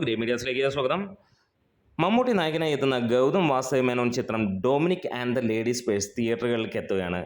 Green മീഡിയാസിലേക്ക് സ്വാഗതം. മമ്മൂട്ടി നായകനായി എത്തുന്ന ഗൗതം വാസുദേവ് മേനോൻ ചിത്രം Dominic and the ladies purse തിയേറ്ററുകളിലേക്ക് എത്തുകയാണ്.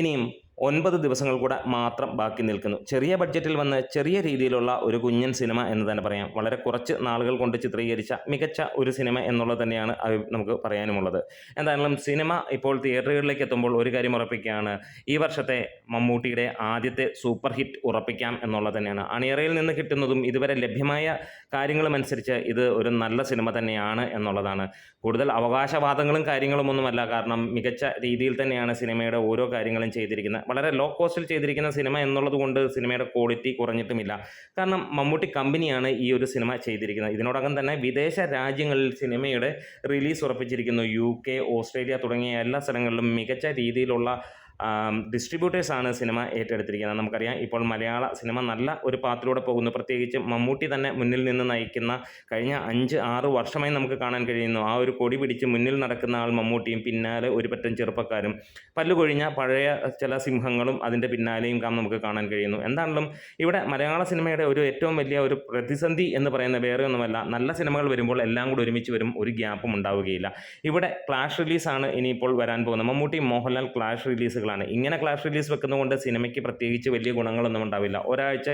ഇനിയും 9 ദിവസങ്ങൾ കൂടെ മാത്രം ബാക്കി നിൽക്കുന്നു. ചെറിയ ബഡ്ജറ്റിൽ വന്ന് ചെറിയ രീതിയിലുള്ള ഒരു കുഞ്ഞൻ സിനിമ എന്ന് തന്നെ പറയാം. വളരെ കുറച്ച് നാളുകൾ കൊണ്ട് ചിത്രീകരിച്ച മികച്ച ഒരു സിനിമ എന്നുള്ളത് തന്നെയാണ് നമുക്ക് പറയാനുമുള്ളത്. എന്തായാലും സിനിമ ഇപ്പോൾ തിയേറ്ററുകളിലേക്ക് എത്തുമ്പോൾ ഒരു കാര്യം ഉറപ്പിക്കുകയാണ്, ഈ വർഷത്തെ മമ്മൂട്ടിയുടെ ആദ്യത്തെ സൂപ്പർ ഹിറ്റ് ഉറപ്പിക്കാം എന്നുള്ളത് തന്നെയാണ്. അണിയറയിൽ നിന്ന് കിട്ടുന്നതും ഇതുവരെ ലഭ്യമായ കാര്യങ്ങളും അനുസരിച്ച് ഇത് ഒരു നല്ല സിനിമ തന്നെയാണ് എന്നുള്ളതാണ്. കൂടുതൽ അവകാശവാദങ്ങളും കാര്യങ്ങളുമൊന്നുമല്ല, കാരണം മികച്ച രീതിയിൽ തന്നെയാണ് സിനിമയുടെ ഓരോ കാര്യങ്ങളും ചെയ്തിരിക്കുന്നത്. വളരെ ലോ കോസ്റ്റിൽ ചെയ്തിരിക്കുന്ന സിനിമ എന്നുള്ളത് കൊണ്ട് സിനിമയുടെ ക്വാളിറ്റി കുറഞ്ഞിട്ടുമില്ല. കാരണം മമ്മൂട്ടി കമ്പനിയാണ് ഈ ഒരു സിനിമ ചെയ്തിരിക്കുന്നത്. ഇതിനോടകം തന്നെ വിദേശ രാജ്യങ്ങളിൽ സിനിമയുടെ റിലീസ് ഉറപ്പിച്ചിരിക്കുന്നു. UK, ഓസ്ട്രേലിയ തുടങ്ങിയ എല്ലാ സ്ഥലങ്ങളിലും മികച്ച രീതിയിലുള്ള ഡിസ്ട്രിബ്യൂട്ടേഴ്സാണ് സിനിമ ഏറ്റെടുത്തിരിക്കുന്നത്. നമുക്കറിയാം, ഇപ്പോൾ മലയാള സിനിമ നല്ല ഒരു പാത്തിലൂടെ പോകുന്നു. പ്രത്യേകിച്ച് മമ്മൂട്ടി തന്നെ മുന്നിൽ നിന്ന് നയിക്കുന്ന കഴിഞ്ഞ 5-6 വർഷമായി നമുക്ക് കാണാൻ കഴിയുന്നു. ആ ഒരു കൊടി പിടിച്ച് മുന്നിൽ നടക്കുന്ന ആൾ മമ്മൂട്ടിയും പിന്നാലെ ഒരു പറ്റം ചെറുപ്പക്കാരും, പല്ലുകൊഴിഞ്ഞ പഴയ ചില സിംഹങ്ങളും അതിൻ്റെ പിന്നാലെയും നമുക്ക് കാണാൻ കഴിയുന്നു. എന്താണെങ്കിലും ഇവിടെ മലയാള സിനിമയുടെ ഒരു ഏറ്റവും വലിയ ഒരു പ്രതിസന്ധി എന്ന് പറയുന്ന വേറെ ഒന്നുമല്ല, നല്ല സിനിമകൾ വരുമ്പോൾ എല്ലാം കൂടി ഒരുമിച്ച് വരും, ഒരു ഗ്യാപ്പും ഉണ്ടാവുകയില്ല. ഇവിടെ ക്ലാഷ് റിലീസാണ് ഇനിയിപ്പോൾ വരാൻ പോകുന്നത്. മമ്മൂട്ടി മോഹൻലാൽ ക്ലാഷ് റിലീസുകൾ. ഇങ്ങനെ ക്ലാഷ് റിലീസ് വെക്കുന്നതുകൊണ്ട് സിനിമയ്ക്ക് പ്രത്യേകിച്ച് വലിയ ഗുണങ്ങളൊന്നും ഉണ്ടാവില്ല. ഒരാഴ്ച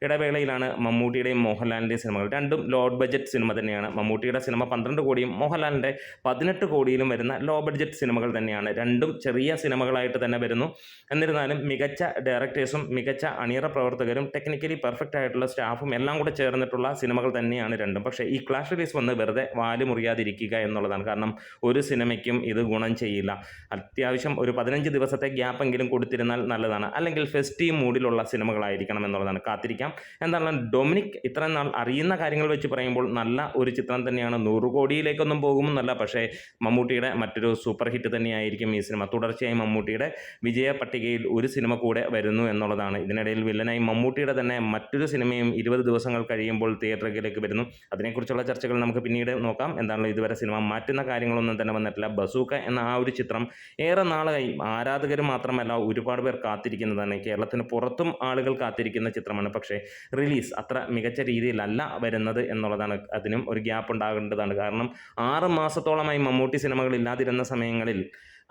ഇടവേളയിലാണ് മമ്മൂട്ടിയുടെയും മോഹൻലാലിൻ്റെയും സിനിമകൾ. രണ്ടും ലോ ബഡ്ജറ്റ് സിനിമ തന്നെയാണ്. മമ്മൂട്ടിയുടെ സിനിമ 12 കോടിയും മോഹൻലാലിൻ്റെ 18 കോടിയിലും വരുന്ന ലോ ബഡ്ജറ്റ് സിനിമകൾ തന്നെയാണ്. രണ്ടും ചെറിയ സിനിമകളായിട്ട് തന്നെ വരുന്നു. എന്നിരുന്നാലും മികച്ച ഡയറക്ടേഴ്സും മികച്ച അണിയറ പ്രവർത്തകരും ടെക്നിക്കലി പെർഫെക്റ്റ് ആയിട്ടുള്ള സ്റ്റാഫും എല്ലാം കൂടെ ചേർന്നിട്ടുള്ള സിനിമകൾ തന്നെയാണ് രണ്ടും. പക്ഷേ ഈ ക്ലാഷ് റിലീസ് വന്ന് വെറുതെ വാല് മുറിയാതിരിക്കുക എന്നുള്ളതാണ്. കാരണം ഒരു സിനിമയ്ക്കും ഇത് ഗുണം ചെയ്യില്ല. അത്യാവശ്യം ഒരു 15 ദിവസത്തെ ഗ്യാപ്പെങ്കിലും കൊടുത്തിരുന്നാൽ നല്ലതാണ്. അല്ലെങ്കിൽ ഫെസ്റ്റീവ് മൂഡിലുള്ള സിനിമകളായിരിക്കണം എന്നുള്ളതാണ്. കാത്തിരിക്കാം. എന്താണ് ഡൊമിനിക് ഇത്രയും നാൾ അറിയുന്ന കാര്യങ്ങൾ വെച്ച് പറയുമ്പോൾ നല്ല ഒരു ചിത്രം തന്നെയാണ്. 100 കോടിയിലേക്കൊന്നും പോകുമെന്നല്ല, പക്ഷേ മമ്മൂട്ടിയുടെ മറ്റൊരു സൂപ്പർ ഹിറ്റ് തന്നെയായിരിക്കും ഈ സിനിമ. തുടർച്ചയായി മമ്മൂട്ടിയുടെ വിജയ പട്ടികയിൽ ഒരു സിനിമ കൂടെ വരുന്നു എന്നുള്ളതാണ്. ഇതിനിടയിൽ വില്ലനായി മമ്മൂട്ടിയുടെ തന്നെ മറ്റൊരു സിനിമയും 20 ദിവസങ്ങൾ കഴിയുമ്പോൾ തിയേറ്ററുകളിലേക്ക് വരുന്നു. അതിനെക്കുറിച്ചുള്ള ചർച്ചകൾ നമുക്ക് പിന്നീട് നോക്കാം. എന്താണല്ലോ ഇതുവരെ സിനിമ മാറ്റുന്ന കാര്യങ്ങളൊന്നും തന്നെ വന്നിട്ടില്ല. ബസൂക്ക എന്ന ആ ഒരു ചിത്രം ഏറെ നാളായി ആരാധകർ മാത്രമല്ല ഒരുപാട് പേർ കാത്തിരിക്കുന്നതാണ്. കേരളത്തിന് പുറത്തും ആളുകൾ കാത്തിരിക്കുന്ന ചിത്രമാണ്. പക്ഷേ റിലീസ് അത്ര മികച്ച രീതിയിലല്ല വരുന്നത് എന്നുള്ളതാണ്. അതിനും ഒരു ഗ്യാപ്പ് ഉണ്ടാകേണ്ടതാണ്. കാരണം 6 മാസത്തോളമായി മമ്മൂട്ടി സിനിമകൾ ഇല്ലാതിരുന്ന സമയങ്ങളിൽ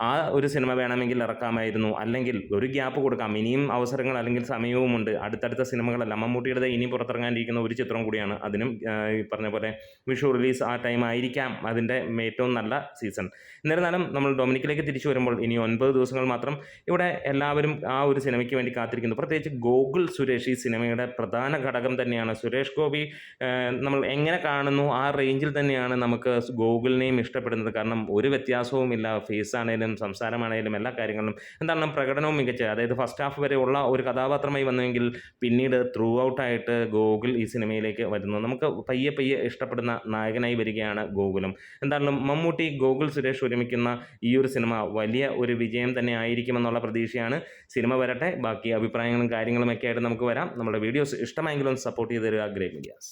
ആ ഒരു സിനിമ വേണമെങ്കിൽ ഇറക്കാമായിരുന്നു, അല്ലെങ്കിൽ ഒരു ഗ്യാപ്പ് കൊടുക്കാം. ഇനിയും അവസരങ്ങൾ അല്ലെങ്കിൽ സമയവുമുണ്ട്. അടുത്തടുത്ത സിനിമകളല്ല, മമ്മൂട്ടിയുടെ ഇനിയും പുറത്തിറങ്ങാനിരിക്കുന്ന ഒരു ചിത്രം കൂടിയാണ്. അതിനും ഈ പറഞ്ഞ പോലെ വിഷു റിലീസ് ആ ടൈം ആയിരിക്കാം അതിൻ്റെ ഏറ്റവും നല്ല സീസൺ. എന്നിരുന്നാലും നമ്മൾ ഡൊമിനിക്കിലേക്ക് തിരിച്ചു വരുമ്പോൾ ഇനി 9 ദിവസങ്ങൾ മാത്രം. ഇവിടെ എല്ലാവരും ആ ഒരു സിനിമയ്ക്ക് വേണ്ടി കാത്തിരിക്കുന്നു. പ്രത്യേകിച്ച് ഗോകുൽ സുരേഷ് ഈ സിനിമയുടെ പ്രധാന ഘടകം തന്നെയാണ്. സുരേഷ് ഗോപി നമ്മൾ എങ്ങനെ കാണുന്നു ആ റേഞ്ചിൽ തന്നെയാണ് നമുക്ക് ഗോകുലിനെയും ഇഷ്ടപ്പെടുന്നത്. കാരണം ഒരു വ്യത്യാസവുമില്ല, ഫേസ് ആണെങ്കിലും സംസാരമാണെങ്കിലും എല്ലാ കാര്യങ്ങളിലും എന്താണ് പ്രകടനവും മികച്ച. അതായത് ഫസ്റ്റ് ഹാഫ് വരെ ഉള്ള ഒരു കഥാപാത്രമായി വന്നുവെങ്കിൽ പിന്നീട് ത്രൂ ഔട്ടായിട്ട് ഗോകുൽ ഈ സിനിമയിലേക്ക് വരുന്നു. നമുക്ക് പയ്യെ പയ്യെ ഇഷ്ടപ്പെടുന്ന നായകനായി വരികയാണ് ഗോകുലും. എന്തായാലും മമ്മൂട്ടി ഗോകുൽ സുരേഷ് ഒരുമിക്കുന്ന ഈ ഒരു സിനിമ വലിയ ഒരു വിജയം തന്നെ ആയിരിക്കുമെന്നുള്ള പ്രതീക്ഷയാണ്. സിനിമ വരട്ടെ, ബാക്കി അഭിപ്രായങ്ങളും കാര്യങ്ങളും ഒക്കെ ആയിട്ട് നമുക്ക് വരാം. നമ്മുടെ വീഡിയോസ് ഇഷ്ടമായെങ്കിലും സപ്പോർട്ട് ചെയ്ത് തരിക. Great medias.